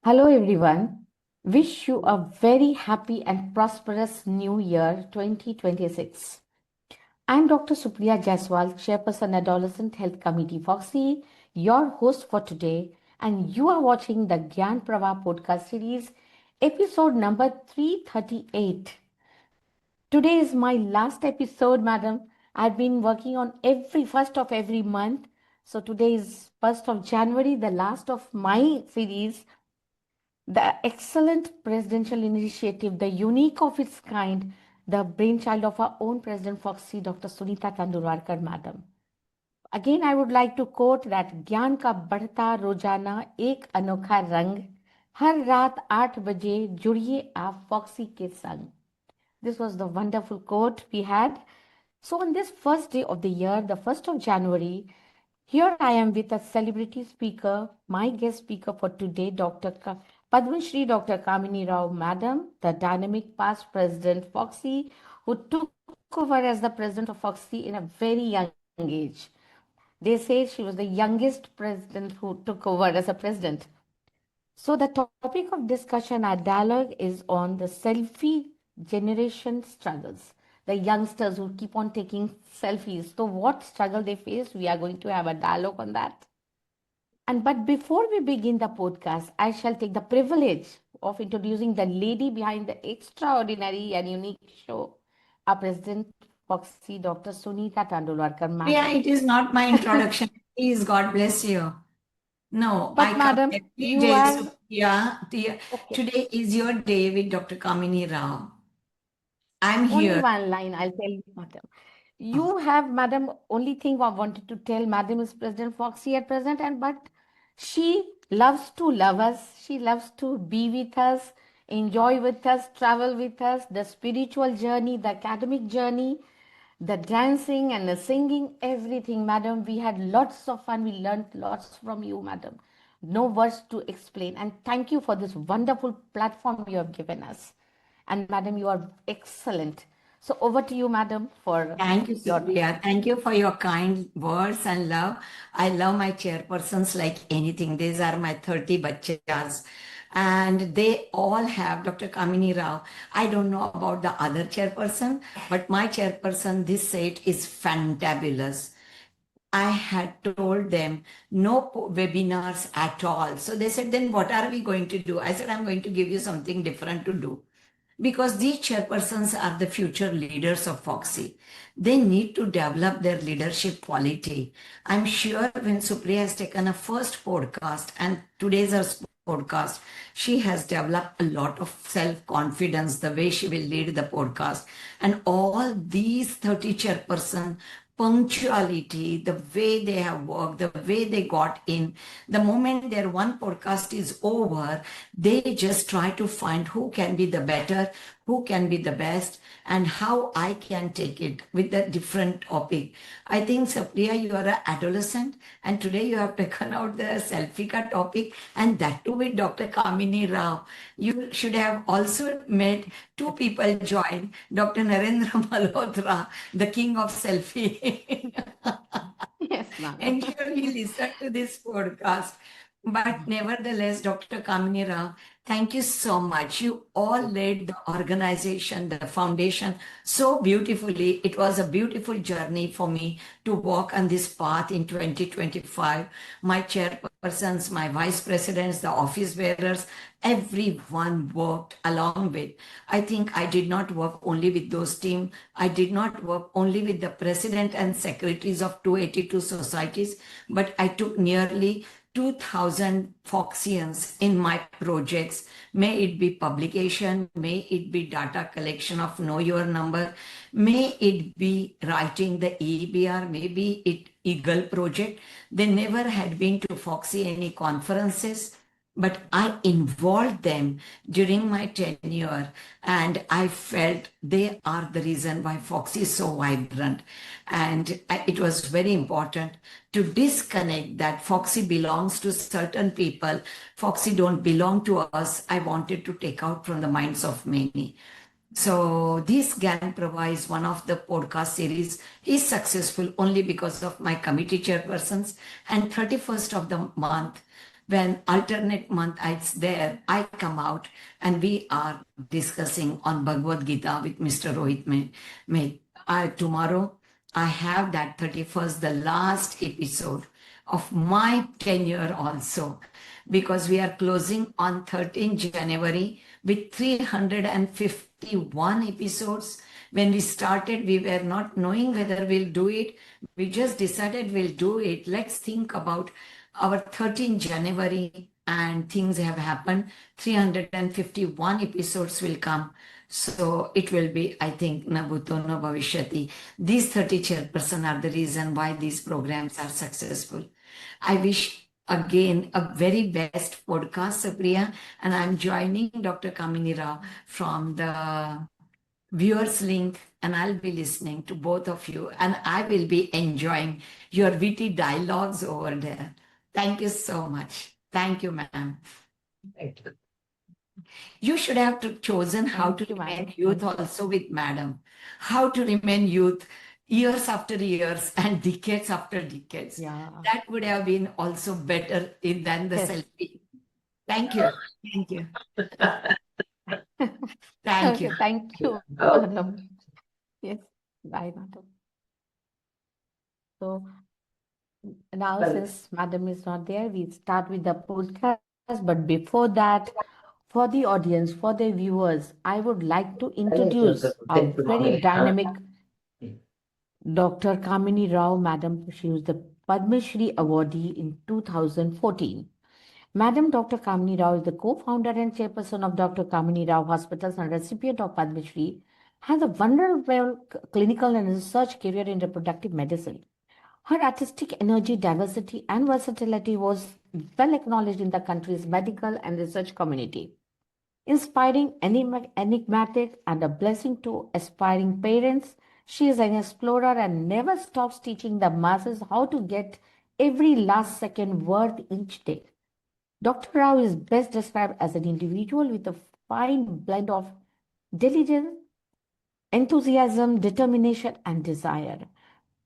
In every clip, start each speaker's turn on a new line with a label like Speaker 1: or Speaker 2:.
Speaker 1: Hello, everyone. Wish you a very happy and prosperous new year 2026. I'm Dr. Supriya Jaiswal, Chairperson Adolescent Health Committee Fogsi, your host for today, and you are watching the Gyan Pravah podcast series, episode number 338. Today is my last episode, madam. I've been working on every first of every month. So today is 1st of January, the last of my series, the excellent presidential initiative, the unique of its kind, the brainchild of our own President Foxy, Dr. Sunita Tandulwadkar, madam. Again, I would like to quote that ज्ञान का बढ़ता रोजाना एक अनोखा रंग हर रात 8 बजे जुड़िए आप फॉक्सी के संग. This was the wonderful quote we had. So, on this first day of the year, the 1st of January, here I am with a celebrity speaker, my guest speaker for today, Padma Shri Dr. Kamini Rao, Madam, the dynamic past President Foxy, who took over as the President of Foxy in a very young age. They say she was the youngest president who took over as a president. So, the topic of discussion, our dialogue is on the selfie generation struggles. The youngsters who keep on taking selfies. So, what struggle they face, we are going to have a dialogue on that. And but before we begin the podcast, I shall take the privilege of introducing the lady behind the extraordinary and unique show, our President Foxy, Dr. Sunita Tandulwadkar,
Speaker 2: Yeah,
Speaker 1: Madam.
Speaker 2: it is not my introduction. Please, God bless you. No, I
Speaker 1: But,
Speaker 2: come
Speaker 1: Madam,
Speaker 2: every
Speaker 1: you
Speaker 2: day.
Speaker 1: are
Speaker 2: So, yeah,
Speaker 1: okay.
Speaker 2: today is your day with Dr. Kamini Rao. I'm
Speaker 1: Only
Speaker 2: here.
Speaker 1: one line I'll tell you, Madam. You have, Madam, only thing I wanted to tell Madam is President Foxy at present, and but she loves to love us. She loves to be with us, enjoy with us, travel with us, the spiritual journey, the academic journey, the dancing and the singing, everything, Madam. We had lots of fun. We learned lots from you, Madam. No words to explain. And thank you for this wonderful platform you have given us. And Madam, you are excellent. So over to you, Madam, for
Speaker 2: Thank you,
Speaker 1: your.
Speaker 2: Supriya. Thank you for your kind words and love. I love my chairpersons like anything. These are my 30 bachas. And they all have Dr. Kamini Rao. I don't know about the other chairperson, but my chairperson, this set is fantabulous. I had told them no webinars at all. So they said, then what are we going to do? I said, I'm going to give you something different to do. Because these chairpersons are the future leaders of Foxy. They need to develop their leadership quality. I'm sure when Supriya has taken a first podcast and today's our podcast, she has developed a lot of self-confidence, the way she will lead the podcast. And all these 30 chairperson punctuality, the way they have worked, the way they got in, the moment their one podcast is over, they just try to find who can be the better, who can be the best, and how I can take it with a different topic. I think, Sapriya, you are an adolescent, and today you have taken out the selfie ka topic, and that too with Dr. Kamini Rao. You should have also made two people join, Dr. Narendra Malhotra, the king of selfie.
Speaker 1: Yes, Madam.
Speaker 2: Ensure he listened to this podcast. But nevertheless, Dr. Kamini Rao, thank you so much. You all led the organization, the foundation so beautifully. It was a beautiful journey for me to walk on this path in 2025. My chairpersons, my vice presidents, the office bearers, everyone worked along with. I think I did not work only with those team. I did not work only with the president and secretaries of 282 societies, but I took nearly 2,000 Foxians in my projects. May it be publication, may it be data collection of Know Your Number, may it be writing the EBR, maybe it Eagle project. They never had been to Foxy any conferences, but I involved them during my tenure, and I felt they are the reason why Foxy is so vibrant. And it was very important to disconnect that Foxy belongs to certain people. Foxy don't belong to us. I wanted to take out from the minds of many. So this Gyan Pravah is one of the podcast series is successful only because of my committee chairpersons. And 31st of the month, when alternate month it's there, I come out and we are discussing on Bhagavad Gita with Mr. Rohit May. Tomorrow I have that 31st, the last episode of my tenure also, because we are closing on 13 January with 351 episodes. When we started, we were not knowing whether we'll do it. We just decided we'll do it. Let's think about our 13 January, and things have happened. 351 episodes will come. So it will be, I think, Nabuto no Bhavishyati. These 30 chairperson are the reason why these programs are successful. I wish again a very best podcast, Supriya, and I'm joining Dr. Kamini Rao from the viewers link, and I'll be listening to both of you, and I will be enjoying your witty dialogues over there. Thank you so much. Thank you, ma'am.
Speaker 3: Thank you.
Speaker 2: You should have chosen how
Speaker 1: Thank
Speaker 2: to
Speaker 1: you,
Speaker 2: remain
Speaker 1: madam.
Speaker 2: youth
Speaker 1: Thank you.
Speaker 2: also with madam. How to remain youth years after years and decades after decades.
Speaker 1: Yeah.
Speaker 2: That would have been also better than the
Speaker 1: Yes.
Speaker 2: selfie. Thank you. Thank you. Thank
Speaker 1: Okay,
Speaker 2: you.
Speaker 1: thank you,
Speaker 3: Oh,
Speaker 1: madam. Yes, bye, madam. So now,
Speaker 3: well,
Speaker 1: since madam is not there, we start with the podcast. But before that, for the audience, for the viewers, I would like to introduce a very dynamic Dr. Kamini Rao, madam. She was the Padma Shri awardee in 2014. Madam Dr. Kamini Rao is the co-founder and chairperson of Dr. Kamini Rao Hospitals and recipient of Padma Shri, has a wonderful clinical and research career in reproductive medicine. Her artistic energy, diversity, and versatility was well acknowledged in the country's medical and research community. Inspiring, enigmatic, and a blessing to aspiring parents, she is an explorer and never stops teaching the masses how to get every last second worth each day. Dr. Rao is best described as an individual with a fine blend of diligence, enthusiasm, determination, and desire.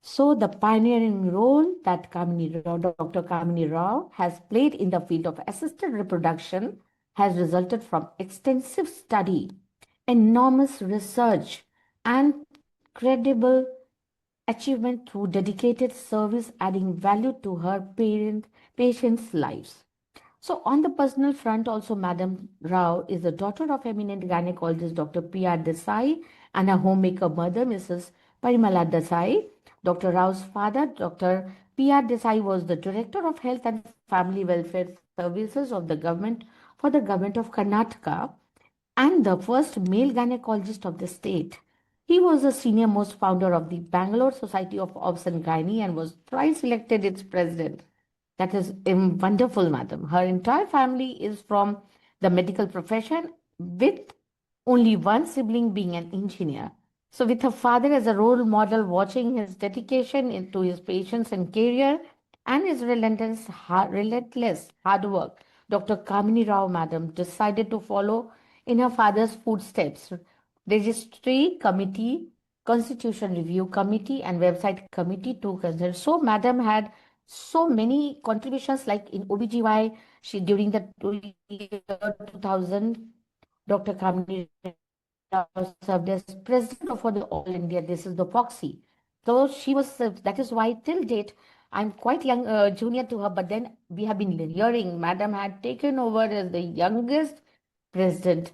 Speaker 1: So, the pioneering role that Dr. Kamini Rao has played in the field of assisted reproduction has resulted from extensive study, enormous research, and credible achievement through dedicated service, adding value to her patients' lives. So, on the personal front, also, Madam Rao is the daughter of eminent gynecologist Dr. P.R. Desai and a homemaker mother, Mrs. Parimala Desai. Dr. Rao's father, Dr. P.R. Desai, was the Director of Health and Family Welfare Services of the government for the government of Karnataka and the first male gynecologist of the state. He was the senior most founder of the Bangalore Society of Obs and Gynae and was thrice elected its president. That is wonderful, madam. Her entire family is from the medical profession, with only one sibling being an engineer. So, with her father as a role model, watching his dedication into his patients and career and his relentless hard work, Dr. Kamini Rao, madam, decided to follow in her father's footsteps. Registry Committee, Constitution Review Committee, and Website Committee to consider. So, madam had so many contributions like in OBGY, she during the year 2000, Dr. Kamini Rao served as president for the All India, this is the Fogsi. So she was, that is why till date, I'm quite young, junior to her, but then we have been hearing Madam had taken over as the youngest president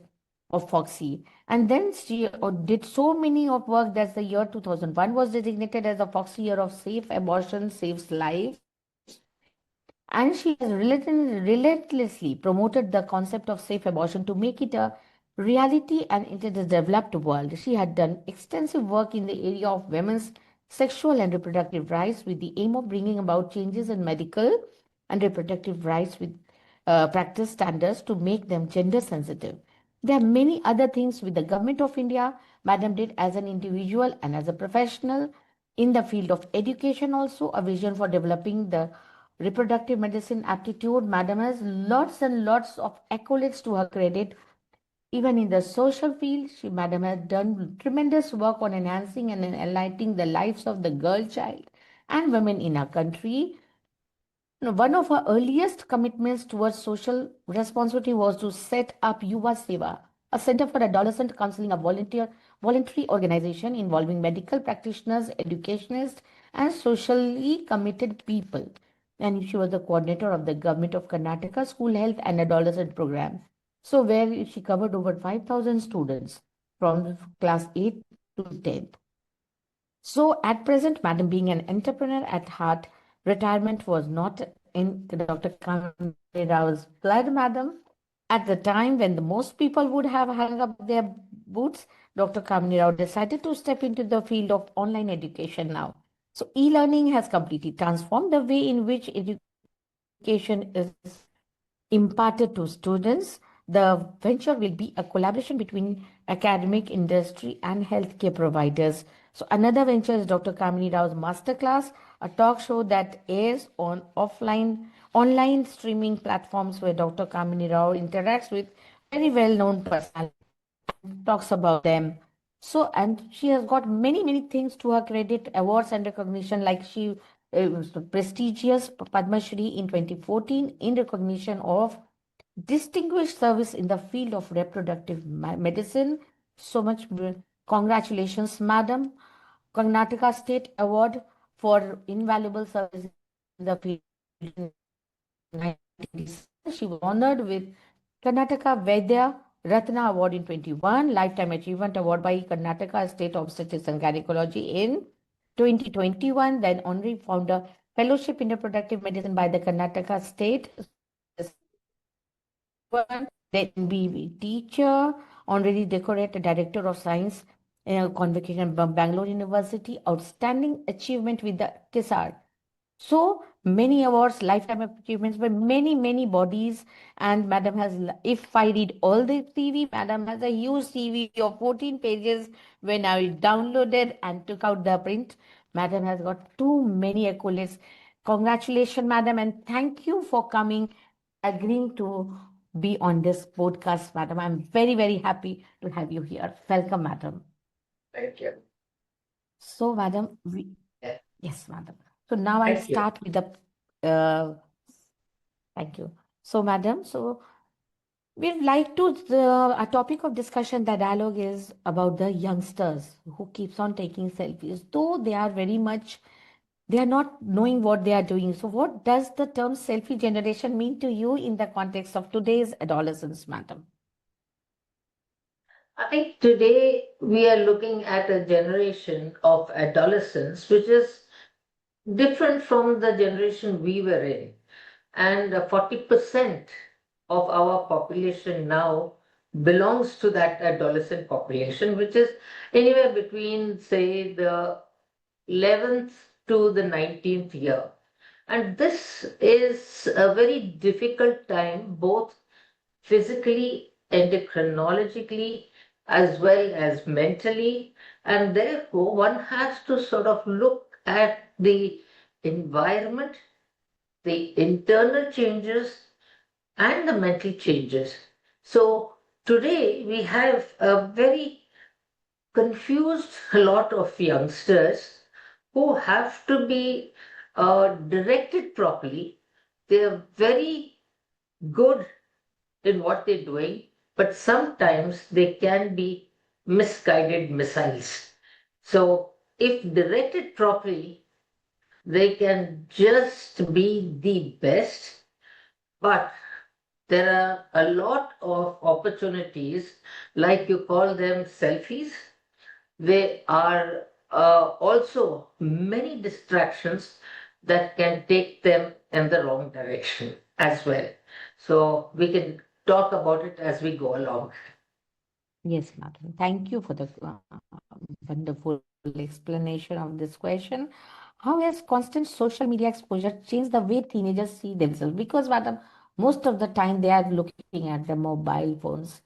Speaker 1: of Foxy. And then she did so many of work that the year 2001 was designated as the Foxy Year of Safe Abortion Saves Lives. And she has relentlessly promoted the concept of safe abortion to make it a reality and in the developed world. She had done extensive work in the area of women's sexual and reproductive rights with the aim of bringing about changes in medical and reproductive rights with practice standards to make them gender sensitive. There are many other things with the government of India. Madam did as an individual and as a professional in the field of education, also a vision for developing the reproductive medicine aptitude. Madam has lots and lots of accolades to her credit. Even in the social field, Madam has done tremendous work on enhancing and enlightening the lives of the girl child and women in our country. One of her earliest commitments towards social responsibility was to set up Yuva Seva, a center for adolescent counseling, a voluntary organization involving medical practitioners, educationists, and socially committed people. And she was the coordinator of the Government of Karnataka School Health and Adolescent Program. So, where she covered over 5,000 students from class 8 to 10th. So, at present, Madam, being an entrepreneur at heart, retirement was not in Dr. Kamini Rao's blood, Madam. At the time when the most people would have hung up their boots, Dr. Kamini Rao decided to step into the field of online education now. So, e learning has completely transformed the way in which education is imparted to students. The venture will be a collaboration between academic, industry, and healthcare providers. So, another venture is Dr. Kamini Rao's Masterclass, a talk show that airs on online streaming platforms where Dr. Kamini Rao interacts with very well known personalities and talks about them. So, and she has got many things to her credit, awards and recognition, like she was the prestigious Padma Shri in 2014 in recognition of distinguished service in the field of reproductive medicine. So much congratulations, Madam. Karnataka State Award for invaluable service in the field in 1987. She was honored with Karnataka Vaidya Ratna Award in 21, Lifetime Achievement Award by Karnataka State Obstetrics and Gynecology in 2021, then Honorary Founder Fellowship in Reproductive Medicine by the Karnataka State Society in 2021, then MBB Teacher, Honorary Decorated Director of Science, Convocation Bangalore University, Outstanding Achievement with the TISAR. So many awards, lifetime achievements by many bodies. And Madam has, if I read all the CV, Madam has a huge CV of 14 pages. When I downloaded and took out the print, Madam has got too many accolades. Congratulations, Madam, and thank you for coming, agreeing to be on this podcast, Madam. I'm very happy to have you here. Welcome, Madam.
Speaker 3: Thank you.
Speaker 1: So, Madam,
Speaker 3: Yeah.
Speaker 1: yes, Madam. So now I'll
Speaker 3: Thank you.
Speaker 1: start with the thank you. So, Madam, so we'd like to a topic of discussion, the dialogue is about the youngsters who keeps on taking selfies, though they are very much they are not knowing what they are doing. So, what does the term selfie generation mean to you in the context of today's adolescence, Madam?
Speaker 3: I think today we are looking at a generation of adolescents which is different from the generation we were in. And 40% of our population now belongs to that adolescent population, which is anywhere between, say, the 11th to the 19th year. And this is a very difficult time, both physically, endocrinologically, as well as mentally. And therefore, one has to sort of look at the environment, the internal changes, and the mental changes. So today we have a very confused lot of youngsters who have to be directed properly. They are very good in what they're doing, but sometimes they can be misguided missiles. So, if directed properly, they can just be the best, but there are a lot of opportunities, like you call them selfies. There are also many distractions that can take them in the wrong direction as well. So we can talk about it as we go along.
Speaker 1: Yes, Madam. Thank you for the wonderful explanation of this question. How has constant social media exposure changed the way teenagers see themselves? Because, Madam, most of the time they are looking at the mobile phones.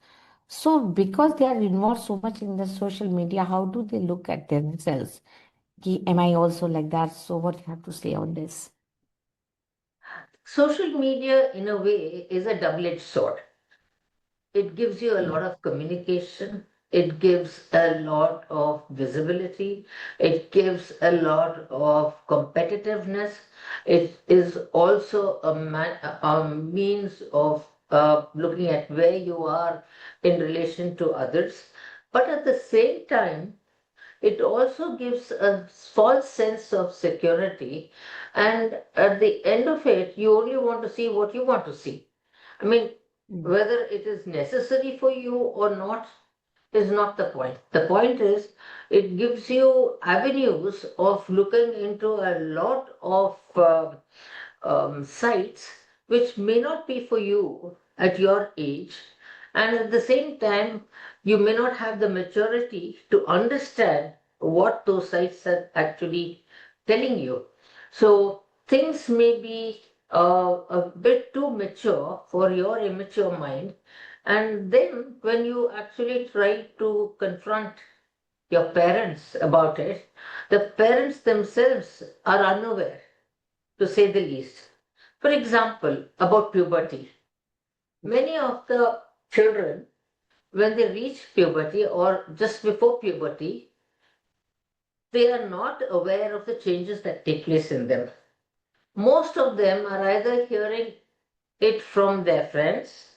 Speaker 1: So, because they are involved so much in the social media, how do they look at themselves? Am I also like that? So, what do you have to say on this?
Speaker 3: Social media, in a way, is a double edged sword. It gives you a
Speaker 1: Yeah.
Speaker 3: lot of communication, it gives a lot of visibility, it gives a lot of competitiveness, it is also a means of looking at where you are in relation to others. But at the same time, it also gives a false sense of security, and at the end of it, you only want to see what you want to see. I mean, whether it is necessary for you or not is not the point. The point is, it gives you avenues of looking into a lot of sites which may not be for you at your age, and at the same time, you may not have the maturity to understand what those sites are actually telling you. So things may be a bit too mature for your immature mind, and then when you actually try to confront your parents about it, the parents themselves are unaware, to say the least. For example, about puberty. Many of the children, when they reach puberty or just before puberty, they are not aware of the changes that take place in them. Most of them are either hearing it from their friends,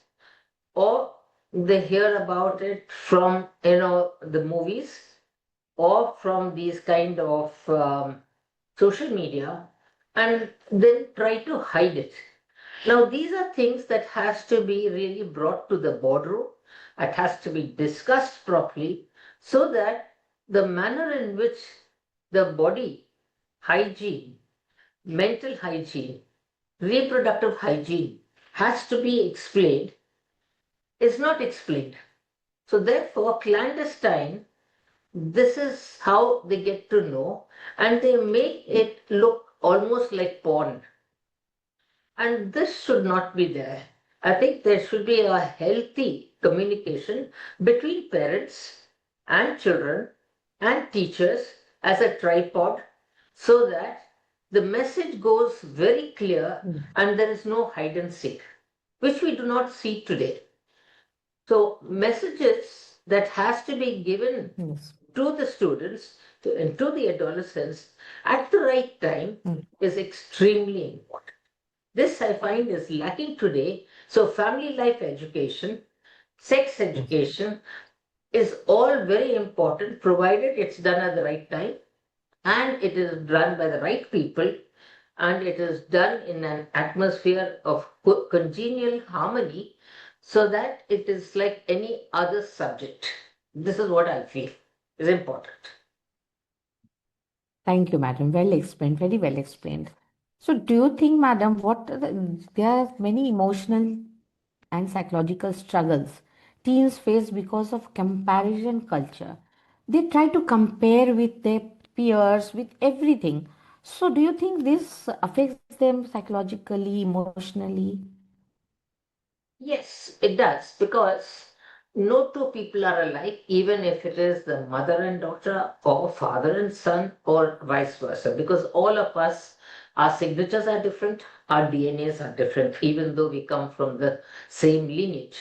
Speaker 3: or they hear about it from the movies, or from these kind of social media, and then try to hide it. Now, these are things that has to be really brought to the boardroom. It has to be discussed properly so that the manner in which the body hygiene, mental hygiene, reproductive hygiene has to be explained is not explained. So therefore, clandestine, this is how they get to know, and they make it look almost like porn. And this should not be there. I think there should be a healthy communication between parents and children and teachers as a tripod, so that the message goes very clear and there is no hide and seek, which we do not see today. So messages that has to be given to the students and to the adolescents at the right time is extremely important. This I find is lacking today. So family life education, sex education is all very important, provided it's done at the right time and it is done by the right people, and it is done in an atmosphere of congenial harmony, so that it is like any other subject. This is what I feel is important.
Speaker 1: Thank you, madam. Well explained, very well explained. So, do you think, madam, there are many emotional and psychological struggles teens face because of comparison culture? They try to compare with their peers, with everything. So, do you think this affects them psychologically, emotionally?
Speaker 3: Yes, it does, because no two people are alike, even if it is the mother and daughter, or father and son, or vice versa, because all of us, our signatures are different, our DNAs are different, even though we come from the same lineage.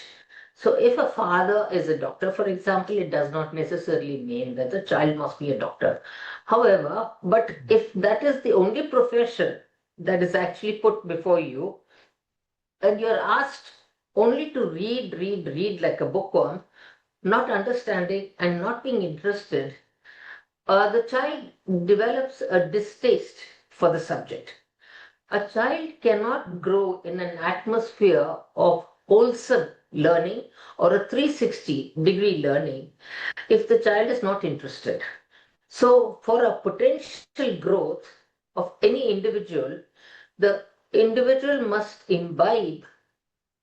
Speaker 3: So, if a father is a doctor, for example, it does not necessarily mean that the child must be a doctor. However, but if that is the only profession that is actually put before you, and you're asked only to read like a bookworm, not understanding and not being interested, the child develops a distaste for the subject. A child cannot grow in an atmosphere of wholesome learning or a 360-degree learning if the child is not interested. So, for a potential growth of any individual, the individual must imbibe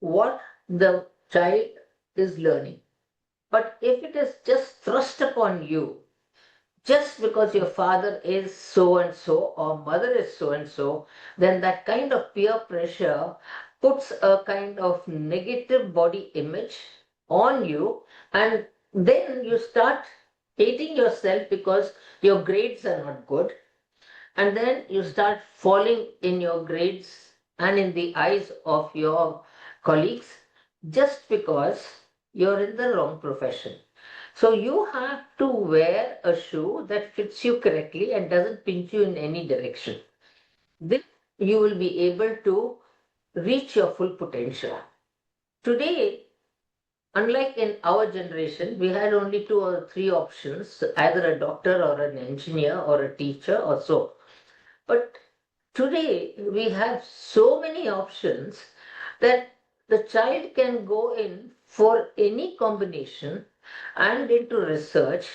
Speaker 3: what the child is learning. But if it is just thrust upon you, just because your father is so and so or mother is so and so, then that kind of peer pressure puts a kind of negative body image on you, and then you start hating yourself because your grades are not good, and then you start falling in your grades and in the eyes of your colleagues just because you're in the wrong profession. So you have to wear a shoe that fits you correctly and doesn't pinch you in any direction. Then you will be able to reach your full potential. Today, unlike in our generation, we had only two or three options, either a doctor or an engineer or a teacher or so. But today we have so many options that the child can go in for any combination and into research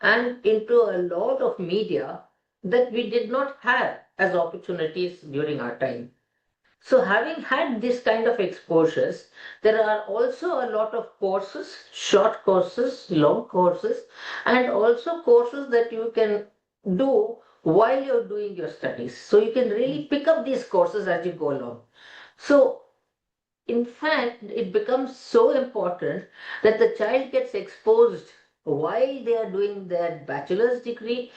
Speaker 3: and into a lot of media that we did not have as opportunities during our time. So, having had this kind of exposures, there are also a lot of courses, short courses, long courses, and also courses that you can do while you're doing your studies. So, you can really pick up these courses as you go along. So, in fact, it becomes so important that the child gets exposed while they are doing their bachelor's degree,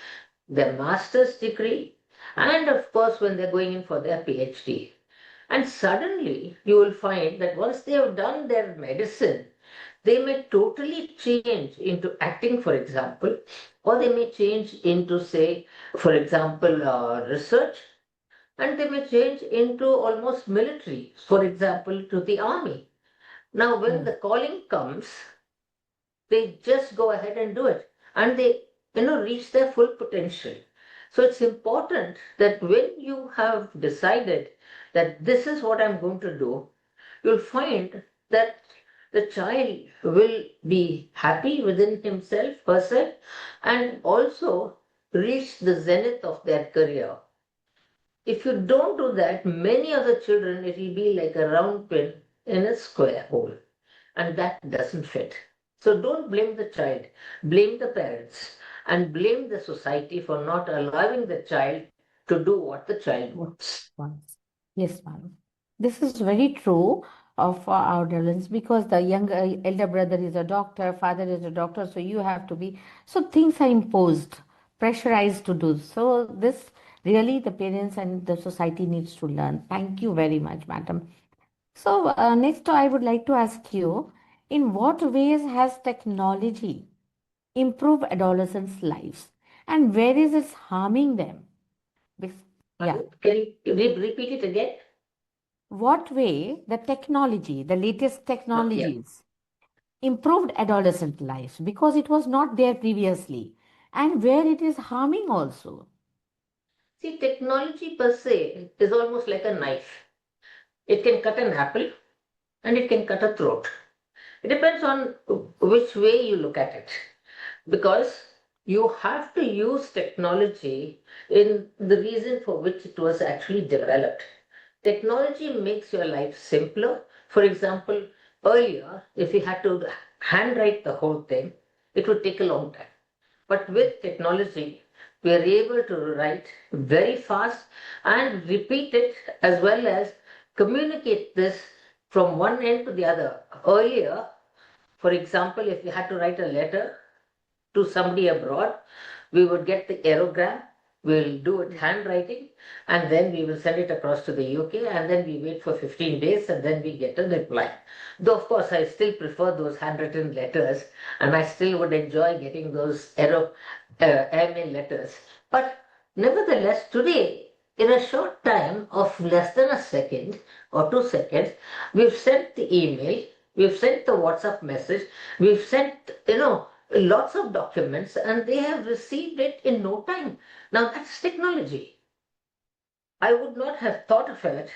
Speaker 3: their master's degree, and of course, when they're going in for their PhD. And suddenly you will find that once they have done their medicine, they may totally change into acting, for example, or they may change into, say, for example, research, and they may change into almost military, for example, to the army. Now, when
Speaker 1: Yes.
Speaker 3: the calling comes, they just go ahead and do it, and they, reach their full potential. So it's important that when you have decided that this is what I'm going to do, you'll find that the child will be happy within himself, herself, and also reach the zenith of their career. If you don't do that, many of the children, it will be like a round pin in a square hole, and that doesn't fit. So don't blame the child, blame the parents, and blame the society for not allowing the child to do what the child wants.
Speaker 1: Once. Yes, ma'am. This is very true of our adolescents because the younger elder brother is a doctor, father is a doctor, so you have to be. So things are imposed, pressurized to do. So this really the parents and the society needs to learn. Thank you very much, madam. So next, I would like to ask you, in what ways has technology improved adolescents' lives, and where is it harming them? Yeah.
Speaker 3: Can you repeat it again?
Speaker 1: What way the technology, the latest
Speaker 3: Yeah.
Speaker 1: technologies, improved adolescent lives because it was not there previously, and where it is harming also.
Speaker 3: See, technology per se is almost like a knife. It can cut an apple and it can cut a throat. It depends on which way you look at it. Because you have to use technology in the reason for which it was actually developed. Technology makes your life simpler. For example, earlier, if you had to handwrite the whole thing, it would take a long time. But with technology, we are able to write very fast and repeat it as well as communicate this from one end to the other. Earlier, for example, if we had to write a letter to somebody abroad, we would get the aerogram, we'll do it handwriting, and then we will send it across to the UK, and then we wait for 15 days, and then we get a reply. Though, of course, I still prefer those handwritten letters, and I still would enjoy getting those airmail letters. But nevertheless, today, in a short time of less than a second or 2 seconds, we've sent the email, we've sent the WhatsApp message, we've sent, lots of documents, and they have received it in no time. Now that's technology. I would not have thought of it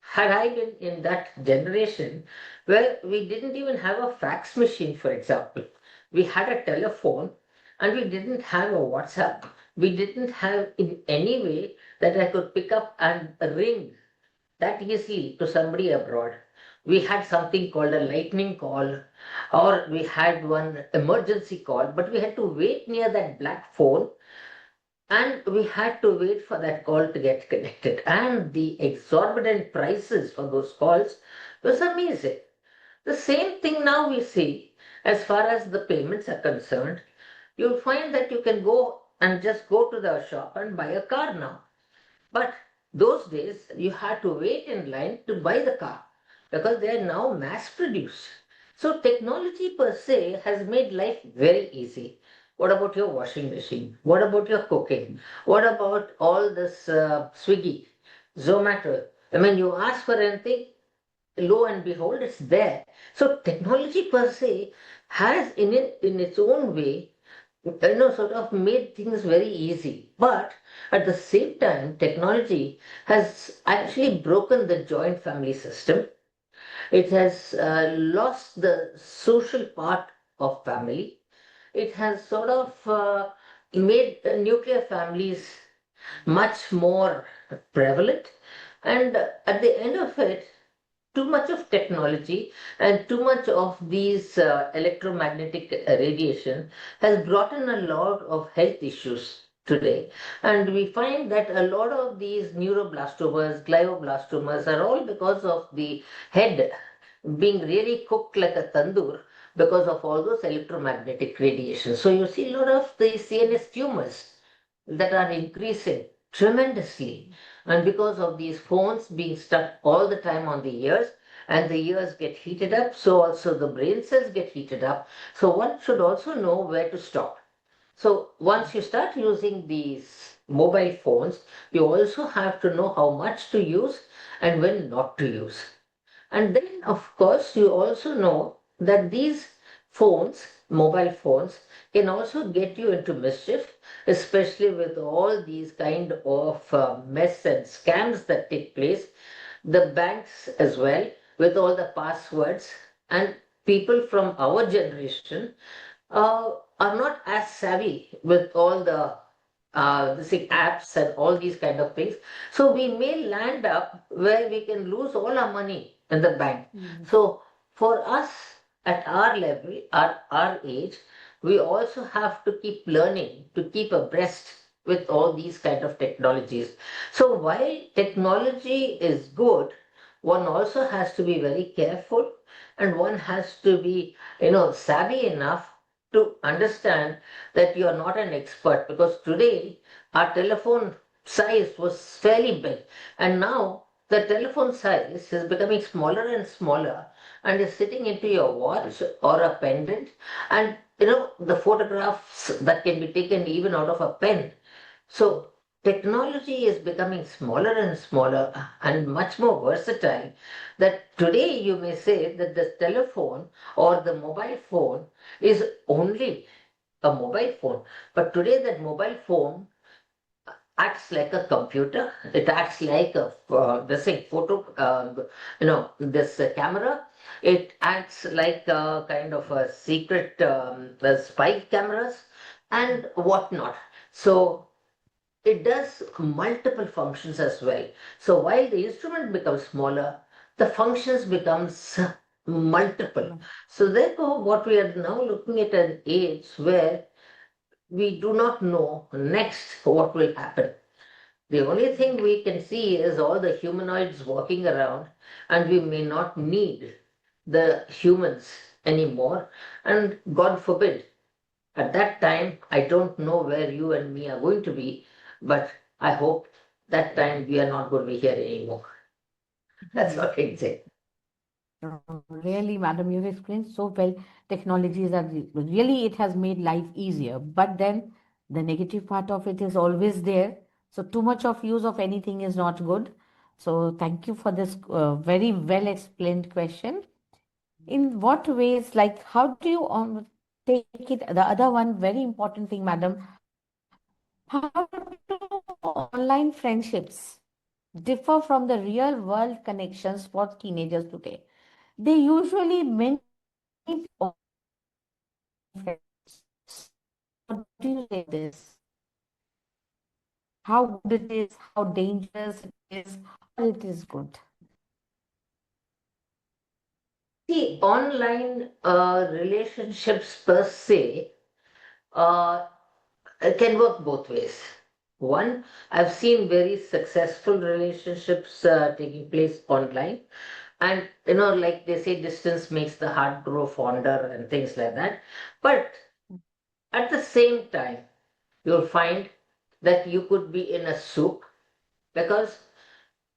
Speaker 3: had I been in that generation where we didn't even have a fax machine, for example. We had a telephone and we didn't have a WhatsApp. We didn't have in any way that I could pick up and ring that easily to somebody abroad. We had something called a lightning call, or we had one emergency call, but we had to wait near that black phone and we had to wait for that call to get connected. And the exorbitant prices for those calls was amazing. The same thing now we see as far as the payments are concerned. You'll find that you can go and just go to the shop and buy a car now. But those days, you had to wait in line to buy the car because they are now mass produced. So technology per se has made life very easy. What about your washing machine? What about your cooking? What about all this Swiggy, Zomato? I mean, you ask for anything, lo and behold, it's there. So technology per se has in its own way, sort of made things very easy. But at the same time, technology has actually broken the joint family system. It has lost the social part of family. It has sort of made nuclear families much more prevalent. And at the end of it, too much of technology and too much of these electromagnetic radiation has brought in a lot of health issues today. And we find that a lot of these neuroblastomas, glioblastomas are all because of the head being really cooked like a tandoor because of all those electromagnetic radiation. So you see a lot of the CNS tumors that are increasing tremendously. And because of these phones being stuck all the time on the ears, and the ears get heated up, so also the brain cells get heated up. So one should also know where to stop. So once you start using these mobile phones, you also have to know how much to use and when not to use. And then, of course, you also know that these phones, mobile phones, can also get you into mischief, especially with all these kind of mess and scams that take place. The banks as well, with all the passwords, and people from our generation are not as savvy with all the apps and all these kind of things. So we may land up where we can lose all our money in the bank. So for us at our level, at our age, we also have to keep learning to keep abreast with all these kind of technologies. So while technology is good, one also has to be very careful, and one has to be, savvy enough to understand that you are not an expert, because today our telephone size was fairly big, and now the telephone size is becoming smaller and smaller and is sitting into your watch or a pendant. And the photographs that can be taken even out of a pen. So technology is becoming smaller and smaller and much more versatile, that today you may say that the telephone or the mobile phone is only a mobile phone. But today that mobile phone acts like a computer. It acts like a this thing, photo, this camera. It acts like a kind of a secret spy cameras and whatnot. So it does multiple functions as well. So while the instrument becomes smaller, the functions becomes multiple. So therefore, what we are now looking at an age where we do not know next what will happen. The only thing we can see is all the humanoids walking around, and we may not need the humans anymore. And God forbid, at that time, I don't know where you and me are going to be, but I hope that time we are not going to be here anymore. That's what I can say.
Speaker 1: Really, madam, you've explained so well. Technologies are really, it has made life easier. But then the negative part of it is always there. So too much of use of anything is not good. So thank you for this very well explained question. In what ways, like how do you take it? The other one very important thing, madam, how do online friendships differ from the real world connections for teenagers today? They usually meet online friends. What do you say this? How good it is, how dangerous it is, or it is good?
Speaker 3: See, online relationships per se uh, can work both ways. One, I've seen very successful relationships taking place online. And, like they say, distance makes the heart grow fonder and things like that. But at the same time, you'll find that you could be in a soup, because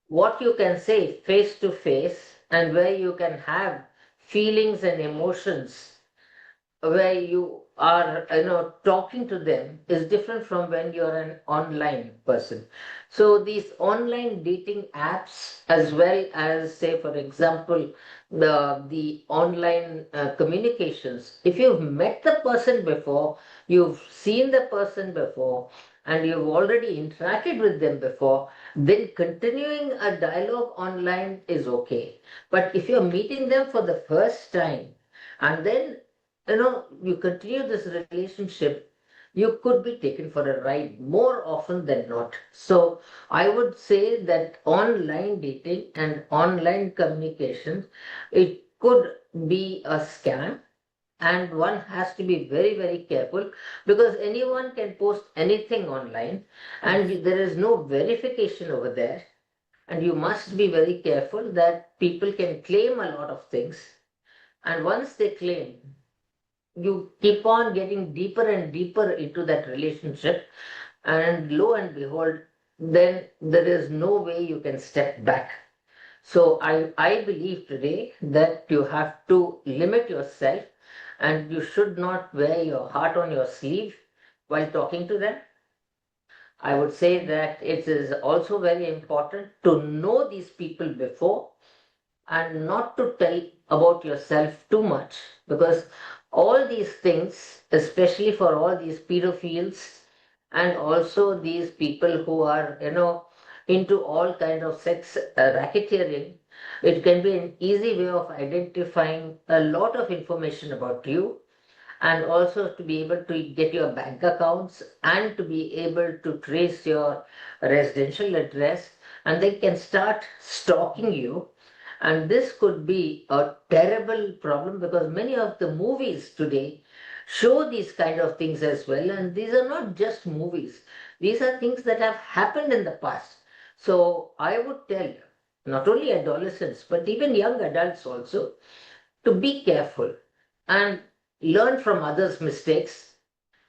Speaker 3: what you can say face to face and where you can have feelings and emotions where you are talking to them is different from when you're an online person. So these online dating apps, as well as, say, for example, the online communications, if you've met the person before, you've seen the person before, and you've already interacted with them before, then continuing a dialogue online is okay. But if you're meeting them for the first time, and then you continue this relationship, you could be taken for a ride more often than not. So I would say that online dating and online communication, it could be a scam, and one has to be very, very careful, because anyone can post anything online, and there is no verification over there, and you must be very careful that people can claim a lot of things, and once they claim, you keep on getting deeper and deeper into that relationship, and lo and behold, then there is no way you can step back. So I believe today that you have to limit yourself, and you should not wear your heart on your sleeve while talking to them. I would say that it is also very important to know these people before, and not to tell about yourself too much, because all these things, especially for all these pedophiles and also these people who are into all kind of sex racketeering, it can be an easy way of identifying a lot of information about you, and also to be able to get your bank accounts, and to be able to trace your residential address, and they can start stalking you. And this could be a terrible problem, because many of the movies today show these kind of things as well. And these are not just movies, these are things that have happened in the past. So I would tell not only adolescents, but even young adults also, to be careful and learn from others' mistakes.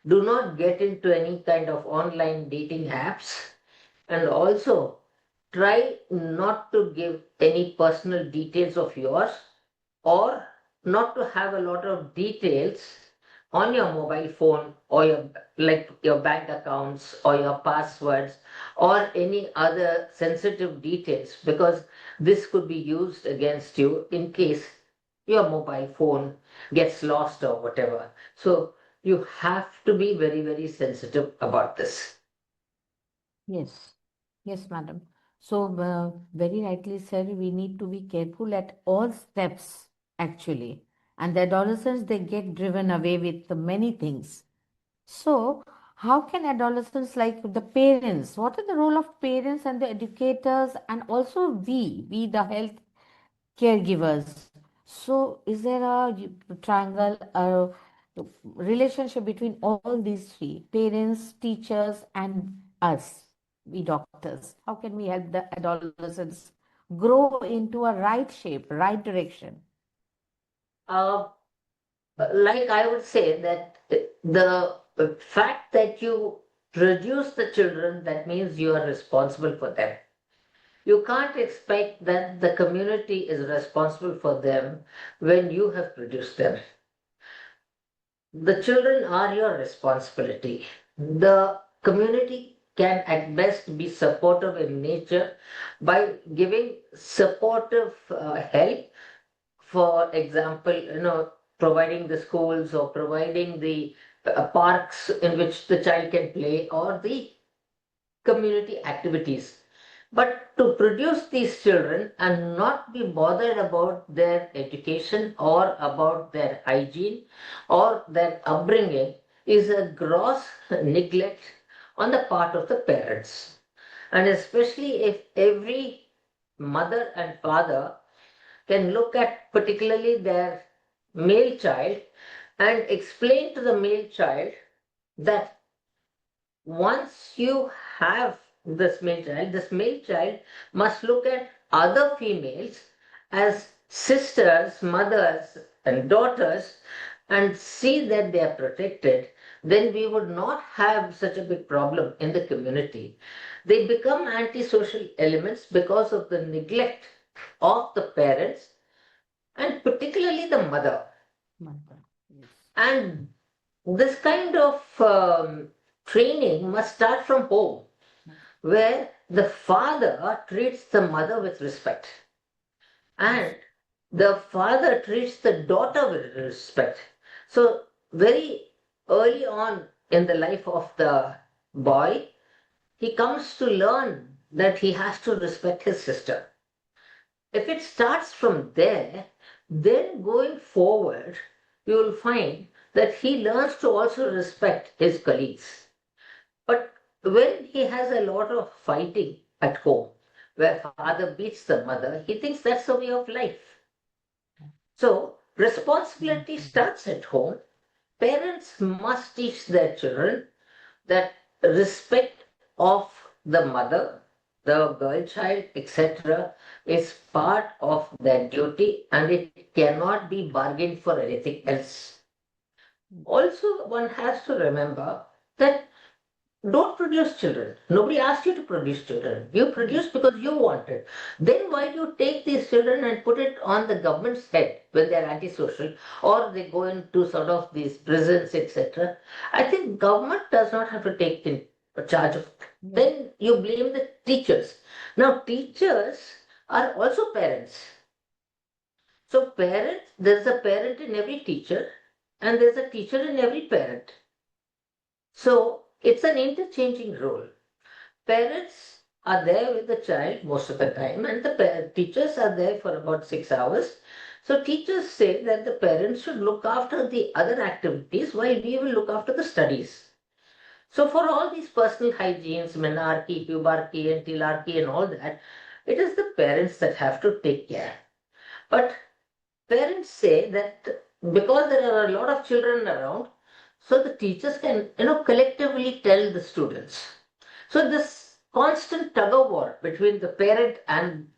Speaker 3: Do not get into any kind of online dating apps, and also try not to give any personal details of yours, or not to have a lot of details on your mobile phone, or your bank accounts or your passwords or any other sensitive details, because this could be used against you in case your mobile phone gets lost or whatever. So you have to be very, very sensitive about this.
Speaker 1: Yes, yes, madam. So, very rightly said, we need to be careful at all steps, actually. And the adolescents, they get driven away with many things. So, how can adolescents, like the parents, what are the role of parents and the educators, and also we the health caregivers? So, is there a triangle, a relationship between all these three, parents, teachers, and us, we doctors? How can we help the adolescents grow into a right shape, right direction?
Speaker 3: Uh, like I would say that the fact that you produce the children, that means you are responsible for them. You can't expect that the community is responsible for them when you have produced them. The children are your responsibility. The community can at best be supportive in nature by giving supportive help. For example, providing the schools, or providing the parks in which the child can play, or the community activities. But to produce these children and not be bothered about their education or about their hygiene or their upbringing is a gross neglect on the part of the parents. And especially if every mother and father can look at particularly their male child and explain to the male child that once you have this male child must look at other females as sisters, mothers, and daughters, and see that they are protected, then we would not have such a big problem in the community. They become antisocial elements because of the neglect of the parents, and particularly particularly the mother.
Speaker 1: Mother. Yes.
Speaker 3: And this kind of training must start from home, where the father treats the mother with respect and the father treats the daughter with respect. So, very early on in the life of the boy, he comes to learn that he has to respect his sister. If it starts from there, then going forward, you will find that he learns to also respect his colleagues. But when he has a lot of fighting at home, where father beats the mother, he thinks that's the way of life. So, responsibility starts at home. Parents must teach their children that respect of the mother, the girl child, etc., is part of their duty and it cannot be bargained for anything else. Also, one has to remember that don't produce children. Nobody asked you to produce children. You produce because you wanted. Then why do you take these children and put it on the government's head when they're antisocial or they go into sort of these prisons, etc.? I think government does not have to take in charge of it. Then you blame the teachers. Now teachers are also parents. So parents, there's a parent in every teacher and there's a teacher in every parent. So it's an interchanging role. Parents are there with the child most of the time, and the teachers are there for about 6 hours. So teachers say that the parents should look after the other activities while we will look after the studies. So for all these personal hygienes, menarche, pubarche, and telarche, and all that, it is the parents that have to take care. But parents say that because there are a lot of children around, so the teachers can, collectively tell the students. So this constant tug of war between the parent and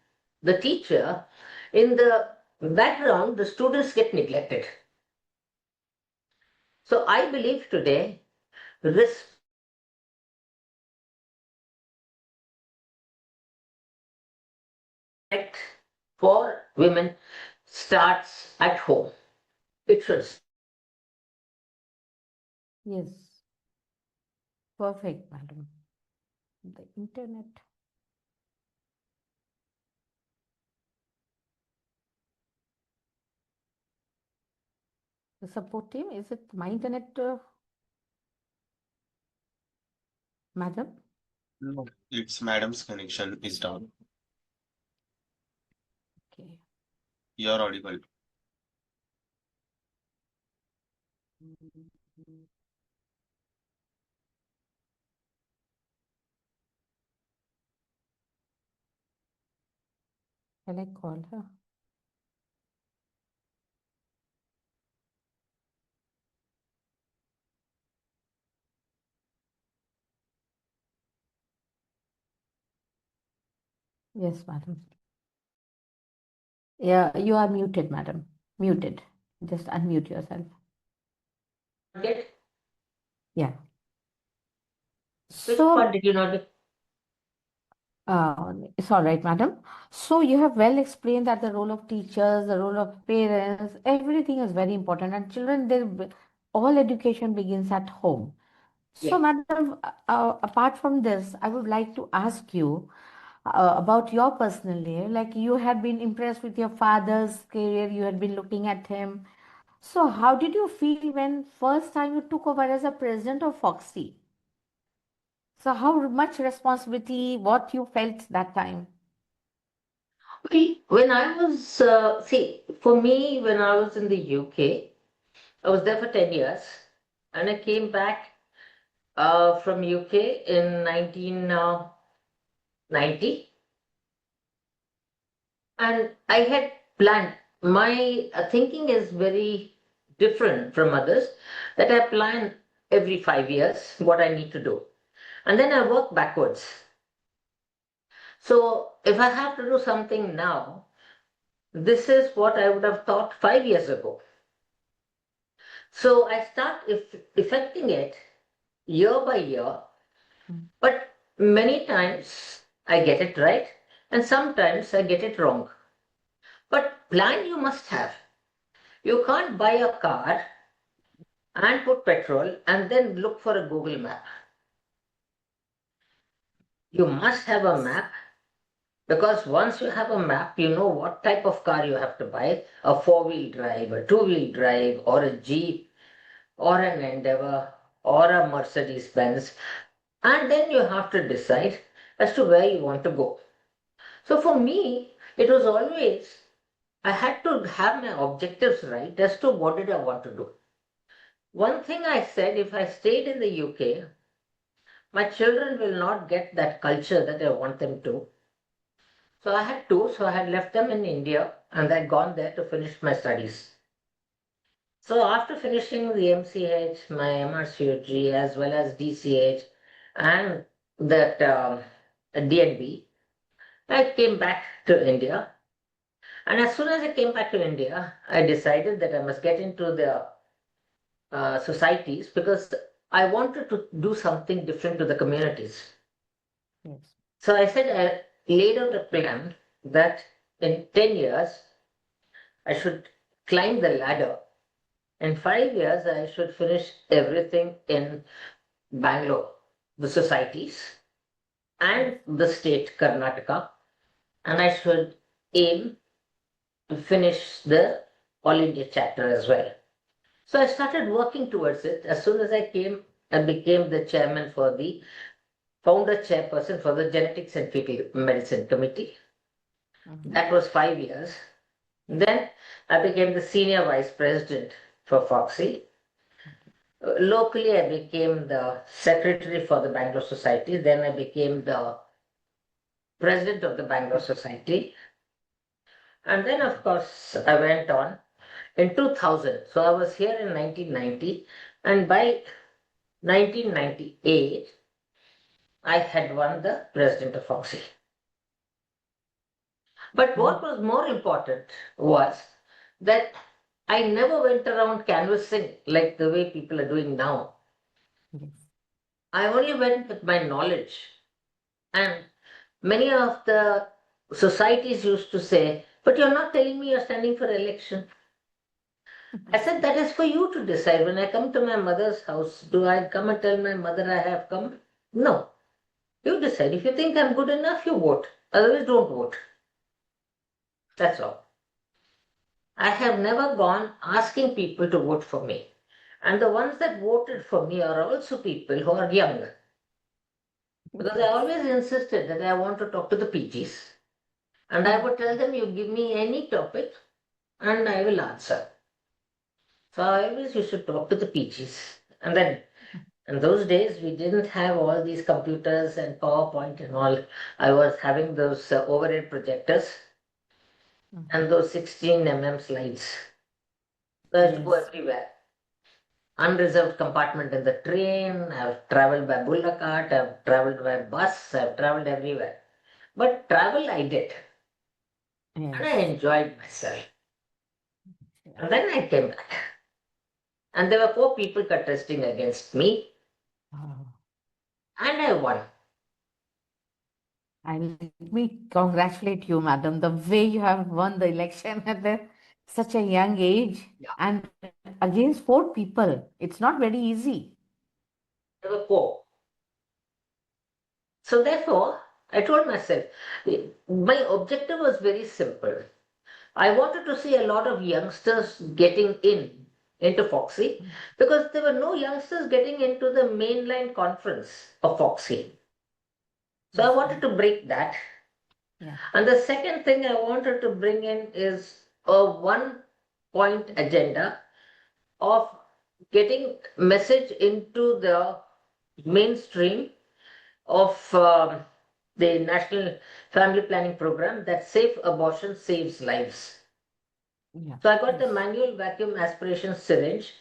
Speaker 3: the teacher, in the background, the students get neglected. So I believe today, respect for women starts at home. It should.
Speaker 1: Yes. Perfect, madam. The internet. The support team, is it my internet, madam?
Speaker 4: No, it's madam's connection is down.
Speaker 1: Okay.
Speaker 4: You're audible.
Speaker 1: Can I call her? Yes, madam. Yeah, you are muted, madam. Muted. Just unmute yourself.
Speaker 3: Get
Speaker 1: Yeah.
Speaker 3: which
Speaker 1: So,
Speaker 3: part did you not get?
Speaker 1: it's all right, madam. So you have well explained that the role of teachers, the role of parents, everything is very important. And children, all education begins at home. So,
Speaker 3: Yeah.
Speaker 1: madam, apart from this, I would like to ask you about your personal life. Like you had been impressed with your father's career, you had been looking at him. So, how did you feel when first time you took over as a president of Foxy? So, how much responsibility, what you felt that time?
Speaker 3: Well, when I was, for me, when I was in the UK, I was there for 10 years and I came back from UK in 1990 and I had planned. My thinking is very different from others that I plan every 5 years what I need to do and then I work backwards. So if I have to do something now, this is what I would have thought 5 years ago. So I start effecting it year by year, but many times I get it right and sometimes I get it wrong. But plan you must have. You can't buy a car and put petrol and then look for a Google map. You must have a map, because once you have a map, you know what type of car you have to buy, a four-wheel drive, a two-wheel drive, or a Jeep, or an Endeavour, or a Mercedes Benz. And then you have to decide as to where you want to go. So for me, it was always, I had to have my objectives right as to what did I want to do. One thing I said, if I stayed in the UK, my children will not get that culture that I want them to. So I had two, so I had left them in India and I'd gone there to finish my studies. So after finishing the MCH, my MRCOG, as well as DCH, and that DNB, I came back to India. And as soon as I came back to India, I decided that I must get into the societies, because I wanted to do something different to the communities.
Speaker 1: Yes.
Speaker 3: So I said, I laid out a plan that in 10 years, I should climb the ladder. In 5 years, I should finish everything in Bangalore, the societies, and the state, Karnataka, and I should aim to finish the All India chapter as well. So I started working towards it. As soon as I came, I became the chairman for the founder chairperson for the Genetics and Fetal Medicine Committee. That was 5 years. Then I became the senior vice president for Foxy. Locally, I became the secretary for the Bangalore Society. Then I became the president of the Bangalore Society. And then, of course, I went on in 2000. So I was here in 1990. And by 1998, I had won the president of Foxy. But what was more important was that I never went around canvassing like the way people are doing now.
Speaker 1: Yes.
Speaker 3: I only went with my knowledge. And many of the societies used to say, but you're not telling me you're standing for election. I said, that is for you to decide. When I come to my mother's house, do I come and tell my mother I have come? No. You decide. If you think I'm good enough, you vote. Otherwise, don't vote. That's all. I have never gone asking people to vote for me. And the ones that voted for me are also people who are young. Because I always insisted that I want to talk to the PGs. And I would tell them, you give me any topic and I will answer. So I always used to talk to the PGs. And then in those days, we didn't have all these computers and PowerPoint and all. I was having those overhead projectors and those 16 slides. So I used to go everywhere. Unreserved compartment in the train. I've traveled by bullock cart. I've traveled by bus. I've traveled everywhere. But travel I did. And I enjoyed myself. And then I came back. And there were 4 people contesting against me. And I won.
Speaker 1: And let me congratulate you, madam, the way you have won the election at such a young age and against 4 people. It's not very easy.
Speaker 3: There were 4. So therefore, I told myself, my objective was very simple. I wanted to see a lot of youngsters getting into Foxy, because there were no youngsters getting into the mainline conference of Foxy. So I wanted to break that.
Speaker 1: Yeah.
Speaker 3: And the second thing I wanted to bring in is a 1-point agenda of getting message into the mainstream of the National Family Planning Program that safe abortion saves lives.
Speaker 1: Yeah.
Speaker 3: So I got the manual vacuum aspiration syringe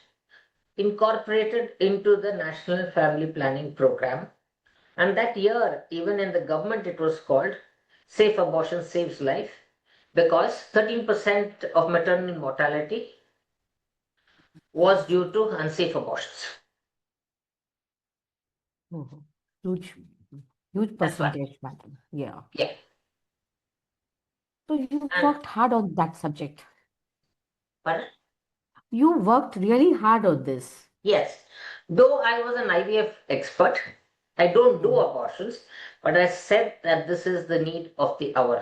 Speaker 3: incorporated into the National Family Planning Program. And that year, even in the government, it was called Safe Abortion Saves Life, because 13% of maternal mortality was due to unsafe abortions.
Speaker 1: Huge
Speaker 3: That's why.
Speaker 1: percentage, madam. Yeah.
Speaker 3: Yeah.
Speaker 1: So you
Speaker 3: And
Speaker 1: worked hard on that subject.
Speaker 3: pardon?
Speaker 1: you worked really hard on this.
Speaker 3: Yes, though I was an IVF expert, I don't do
Speaker 1: Yeah.
Speaker 3: abortions, but I said that this is the need of the hour.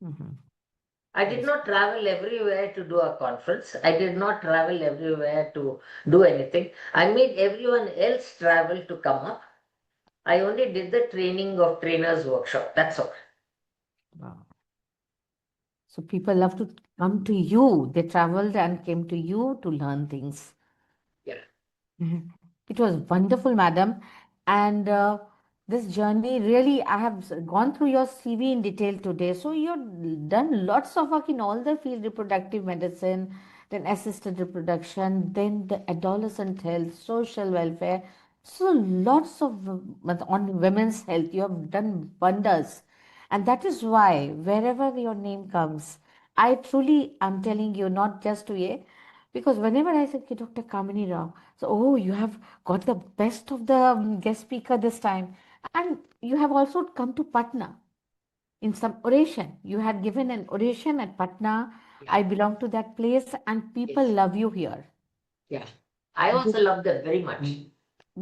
Speaker 1: Mhm.
Speaker 3: I did
Speaker 1: Yes.
Speaker 3: not travel everywhere to do a conference. I did not travel everywhere to do anything. I made everyone else travel to come up. I only did the training of trainers workshop. That's all.
Speaker 1: Wow. So people love to come to you. They traveled and came to you to learn things.
Speaker 3: Yeah.
Speaker 1: Mhm. It was wonderful, madam. And this journey really, I have gone through your CV in detail today. So you've done lots of work in all the field, reproductive medicine, then assisted reproduction, then the adolescent health, social welfare. So lots of on women's health. You have done wonders. And that is why wherever your name comes, I truly am telling you, not just to you, because whenever I say, "Okay, Dr. Kamini Rao," so, oh, you have got the best of the guest speaker this time. And you have also come to Patna in some oration. You had given an oration at Patna.
Speaker 3: Yeah.
Speaker 1: I belong to that place, and people
Speaker 3: Yes.
Speaker 1: love you here.
Speaker 3: Yeah. I
Speaker 1: This,
Speaker 3: also love them very much. I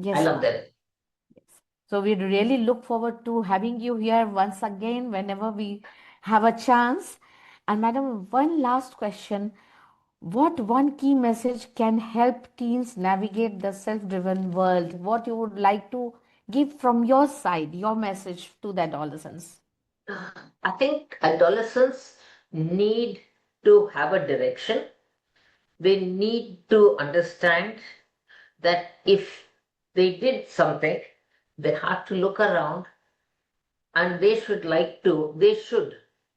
Speaker 1: yes,
Speaker 3: love
Speaker 1: ma'am.
Speaker 3: them.
Speaker 1: Yes. So we really look forward to having you here once again whenever we have a chance. And, madam, one last question. What one key message can help teens navigate the self driven world? What you would like to give from your side, your message to the adolescents?
Speaker 3: I think adolescents need to have a direction. They need to understand that if they did something, they have to look around and they should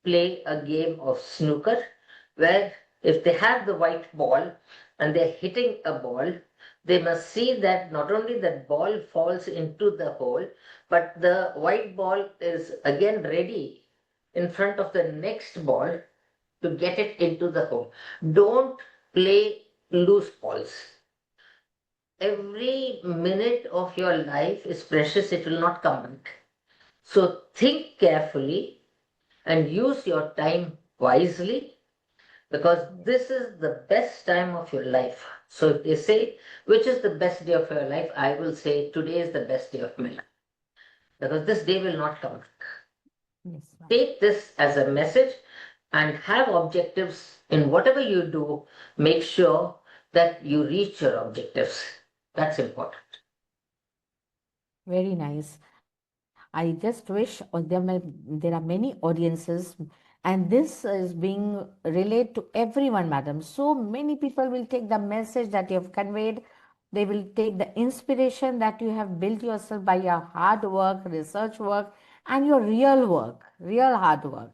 Speaker 3: play a game of snooker where if they have the white ball and they're hitting a ball, they must see that not only that ball falls into the hole, but the white ball is again ready in front of the next ball to get it into the hole. Don't play loose balls. Every minute of your life is precious, it will not come back. So think carefully and use your time wisely because this is the best time of your life. So if they say, which is the best day of your life, I will say, today is the best day of my life because this day will not come back.
Speaker 1: Yes, ma'am.
Speaker 3: Take this as a message and have objectives in whatever you do. Make sure that you reach your objectives. That's important.
Speaker 1: Very nice. I just wish there are many audiences, and this is being relayed to everyone, madam. So many people will take the message that you have conveyed. They will take the inspiration that you have built yourself by your hard work, research work, and your real work, real hard work.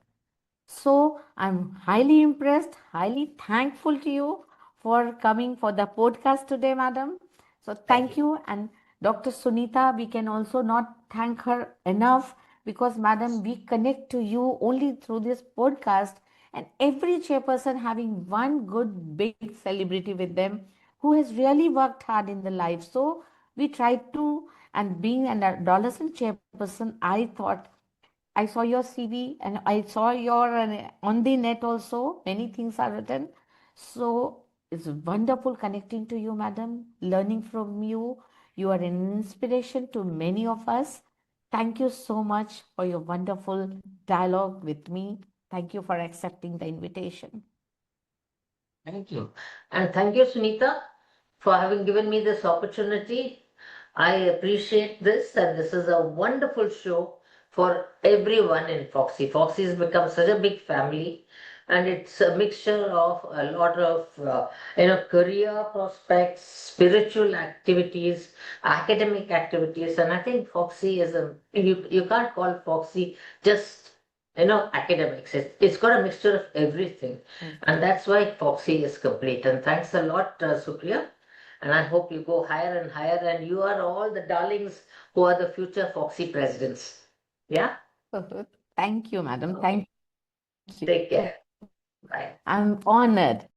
Speaker 1: So I'm highly impressed, highly thankful to you for coming for the podcast today, madam. So
Speaker 3: Thank
Speaker 1: thank
Speaker 3: you.
Speaker 1: you. And Dr. Sunita, we can also not thank her enough because, madam, we connect to you only through this podcast. And every chairperson having one good big celebrity with them who has really worked hard in the life. So we tried to, and being an adolescent chairperson, I thought I saw your CV and I saw your on the net also. Many things are written. So it's wonderful connecting to you, madam, learning from you. You are an inspiration to many of us. Thank you so much for your wonderful dialogue with me. Thank you for accepting the invitation.
Speaker 3: Thank you. And thank you, Sunita, for having given me this opportunity. I appreciate this, and this is a wonderful show for everyone in Foxy. Foxy has become such a big family, and it's a mixture of a lot of career prospects, spiritual activities, academic activities, and I think Foxy is a you can't call Foxy just academics. It's got a mixture of everything. And
Speaker 1: Everything.
Speaker 3: that's why Foxy is complete. And thanks a lot, Supriya. And I hope you go higher and higher. And you are all the darlings who are the future Foxy presidents. Yeah?
Speaker 1: Thank you, madam.
Speaker 3: Okay.
Speaker 1: Thank you.
Speaker 3: Take care. Bye.
Speaker 1: I'm honored.